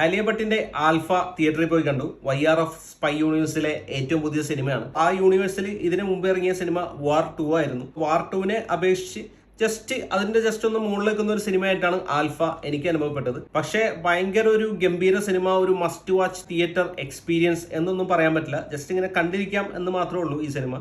Alia ഭട്ടിന്റെ alpha തിയേറ്ററിൽ പോയി കണ്ടു. YRF സ്പൈ യൂണിവേഴ്സിലെ ഏറ്റവും പുതിയ സിനിമയാണ്. ആ യൂണിവേഴ്സിൽ ഇതിനു മുമ്പ് ഇറങ്ങിയ സിനിമ വാർ 2 ആയിരുന്നു. വാർ 2വിനെ അപേക്ഷിച്ച് അതിന്റെ ഒന്ന് മുകളിലേക്കുന്ന ഒരു സിനിമയായിട്ടാണ് ആൽഫ എനിക്ക് അനുഭവപ്പെട്ടത്. പക്ഷേ ഭയങ്കര ഒരു ഗംഭീര സിനിമ, ഒരു മസ്റ്റ് വാച്ച് തിയേറ്റർ എക്സ്പീരിയൻസ് എന്നൊന്നും പറയാൻ പറ്റില്ല. ജസ്റ്റ് ഇങ്ങനെ കണ്ടിരിക്കാം എന്ന് മാത്രമേ ഉള്ളൂ ഈ സിനിമ.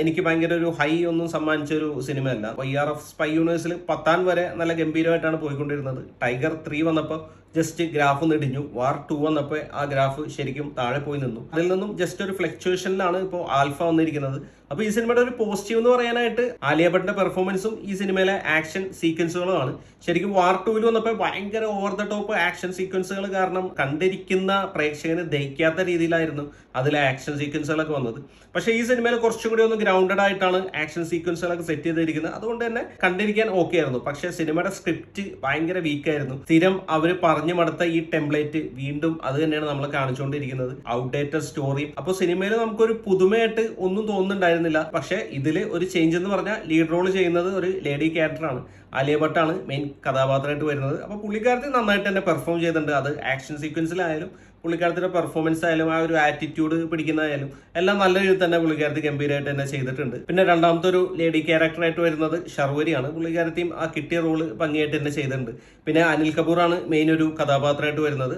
എനിക്ക് ഭയങ്കര ഒരു ഹൈ ഒന്നും സമ്മാനിച്ച ഒരു സിനിമയല്ല. YRF സ്പൈ യൂണിവേഴ്സിൽ 10 വരെ നല്ല ഗംഭീരമായിട്ടാണ് പോയിക്കൊണ്ടിരുന്നത്. ടൈഗർ 3 വന്നപ്പോൾ ജസ്റ്റ് ഗ്രാഫ് നിടിഞ്ഞു. വാർ 2 വന്നപ്പോൾ ആ ഗ്രാഫ് ശരിക്കും താഴെ പോയി നിന്നു. അതിൽ നിന്നും ജസ്റ്റ് ഒരു ഫ്ലക്ച്വേഷനിലാണ് ഇപ്പോൾ ആൽഫ വന്നിരിക്കുന്നത്. അപ്പൊ ഈ സിനിമയുടെ ഒരു പോസിറ്റീവ് എന്ന് പറയാനായിട്ട് ആലിയ ഭട്ടിന്റെ പെർഫോമൻസും ഈ സിനിമയിലെ ആക്ഷൻ സീക്വൻസുകളുമാണ്. ശരിക്കും വാർ 2വിൽ വന്നപ്പോൾ ഭയങ്കര ഓവർ ദ ടോപ്പ് ആക്ഷൻ സീക്വൻസുകൾ കാരണം കണ്ടിരിക്കുന്ന പ്രേക്ഷകന് ദഹിക്കാത്ത രീതിയിലായിരുന്നു അതിലെ ആക്ഷൻ സീക്വൻസുകളൊക്കെ വന്നത്. പക്ഷേ ഈ സിനിമയിൽ കുറച്ചും കൂടി ഒന്ന് ഗ്രൗണ്ടഡ് ആയിട്ടാണ് ആക്ഷൻ സീക്വൻസുകളൊക്കെ സെറ്റ് ചെയ്തിരിക്കുന്നത്. അതുകൊണ്ട് തന്നെ കണ്ടിരിക്കാൻ ഓക്കെ ആയിരുന്നു. പക്ഷേ സിനിമയുടെ സ്ക്രിപ്റ്റ് ഭയങ്കര വീക്കായിരുന്നു. സ്ഥിരം അവർ പറഞ്ഞു മടുത്ത ഈ ടെംപ്ലേറ്റ് വീണ്ടും അത് തന്നെയാണ് നമ്മൾ കാണിച്ചുകൊണ്ടിരിക്കുന്നത്. Outdated story. അപ്പോൾ സിനിമയിൽ നമുക്കൊരു പുതുമയായിട്ട് ഒന്നും തോന്നുന്നുണ്ടായിരുന്നില്ല. പക്ഷേ ഇതിൽ ഒരു ചേഞ്ച് എന്ന് പറഞ്ഞാൽ ലീഡ് റോൾ ചെയ്യുന്നത് ഒരു ലേഡി ക്യാരക്ടറാണ്. ആലിയ ഭട്ടാണ് മെയിൻ കഥാപാത്രമായിട്ട് വരുന്നത്. അപ്പോൾ പുള്ളിക്കാരത്തി നന്നായിട്ട് തന്നെ പെർഫോം ചെയ്തിട്ടുണ്ട്. അത് ആക്ഷൻ സീക്വൻസിലായാലും പുള്ളിക്കാരത്തിന്റെ പെർഫോമൻസ് ആയാലും ആ ഒരു ആറ്റിറ്റ്യൂഡ് പിടിക്കുന്നതായാലും എല്ലാം നല്ല രീതിയിൽ തന്നെ പുള്ളിക്കാരത്തി ഗംഭീരമായിട്ട് തന്നെ ചെയ്തിട്ടുണ്ട്. പിന്നെ രണ്ടാമത്തെ ഒരു ലേഡി ക്യാരക്ടറായിട്ട് വരുന്നത് ശർവരിയാണ്. പുള്ളിക്കാരത്തിയും ആ കിട്ടിയ റോള് ഭംഗിയായിട്ട് തന്നെ ചെയ്തിട്ടുണ്ട്. പിന്നെ അനിൽ കപൂറാണ് മെയിൻ ഒരു കഥാപാത്രമായിട്ട് വരുന്നത്.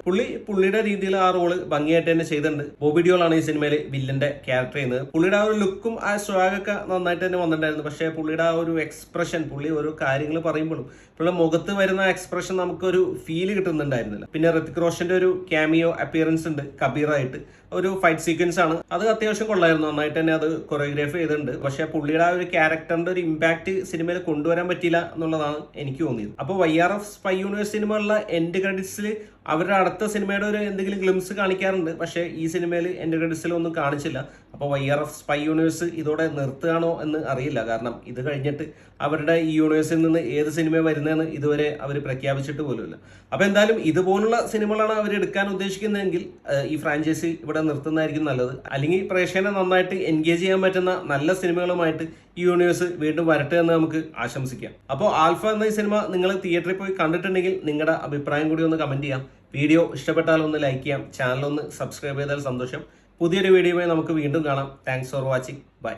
പുള്ളിയുടെ രീതിയിൽ ആ റോള് ഭംഗിയായിട്ട് തന്നെ ചെയ്തിട്ടുണ്ട്. ബോബി ഡിയോളാണ് ഈ സിനിമയിൽ വില്ലന്റെ ക്യാരക്ടർ ചെയ്യുന്നത്. പുള്ളിയുടെ ആ ഒരു ലുക്കും ആ സ്വാഗൊക്കെ നന്നായിട്ട് തന്നെ വന്നിട്ടുണ്ടായിരുന്നു. പക്ഷേ പുള്ളിയുടെ ആ ഒരു എക്സ്പ്രഷൻ, പുള്ളി ഓരോ കാര്യങ്ങൾ പറയുമ്പോഴും പുള്ളിയുടെ മുഖത്ത് വരുന്ന എക്സ്പ്രഷൻ നമുക്കൊരു ഫീല് കിട്ടുന്നുണ്ടായിരുന്നില്ല. പിന്നെ ഋതിക് റോഷന്റെ ഒരു ക്യാമിയോ അപ്പിയറൻസ് ഉണ്ട് കബീറായിട്ട്. ഒരു ഫൈറ്റ് സീക്വൻസ് ആണ്. അത് അത്യാവശ്യം കൊള്ളായിരുന്നു. നന്നായിട്ട് തന്നെ അത് കൊറിയോഗ്രാഫ് ചെയ്തിട്ടുണ്ട്. പക്ഷെ പുള്ളിയുടെ ആ ഒരു ക്യാരക്ടറിന്റെ ഒരു ഇമ്പാക്ട് സിനിമയിൽ കൊണ്ടുവരാൻ പറ്റിയില്ല എന്നുള്ളതാണ് എനിക്ക് തോന്നിയത്. അപ്പോൾ YRF സ്പൈ യൂണിവേഴ്സ് സിനിമയുള്ള എൻഡ് ക്രെഡിറ്റ്സിൽ അവരുടെ അടുത്ത സിനിമയുടെ ഒരു എന്തെങ്കിലും ഗ്ലിംസ് കാണിക്കാറുണ്ട്. പക്ഷേ ഈ സിനിമയിൽ എൻഡ് ക്രെഡിറ്റ്സിൽ ഒന്നും കാണിച്ചില്ല. അപ്പോൾ YRF സ്പൈ യൂണിവേഴ്സ് ഇതോടെ നിർത്തുകയാണോ എന്ന് അറിയില്ല. കാരണം ഇത് കഴിഞ്ഞിട്ട് അവരുടെ ഈ യൂണിവേഴ്സിൽ നിന്ന് ഏത് സിനിമ വരുന്നതെന്ന് ഇതുവരെ അവർ പ്രഖ്യാപിച്ചിട്ട് പോലുമില്ല. അപ്പോൾ എന്തായാലും ഇതുപോലുള്ള സിനിമകളാണ് അവർ എടുക്കാൻ ഉദ്ദേശിക്കുന്നതെങ്കിൽ ഈ ഫ്രാഞ്ചൈസി ഇവിടെ നിർത്തുന്നതായിരിക്കും നല്ലത്. അല്ലെങ്കിൽ പ്രേക്ഷകനെ നന്നായിട്ട് എൻഗേജ് ചെയ്യാൻ പറ്റുന്ന നല്ല സിനിമകളുമായിട്ട് ഈ യൂണിവേഴ്സ് വീണ്ടും വരട്ടെ എന്ന് നമുക്ക് ആശംസിക്കാം. അപ്പോൾ ആൽഫ എന്ന ഈ സിനിമ നിങ്ങൾ തിയേറ്ററിൽ പോയി കണ്ടിട്ടുണ്ടെങ്കിൽ നിങ്ങളുടെ അഭിപ്രായം കൂടി ഒന്ന് കമന്റ് ചെയ്യാം. വീഡിയോ ഇഷ്ടപ്പെട്ടാൽ ഒന്ന് ലൈക്ക് ചെയ്യാം. ചാനൽ ഒന്ന് സബ്സ്ക്രൈബ് ചെയ്താൽ സന്തോഷം. പുതിയൊരു വീഡിയോയുമായി നമുക്ക് വീണ്ടും കാണാം. Thanks for watching. ബൈ.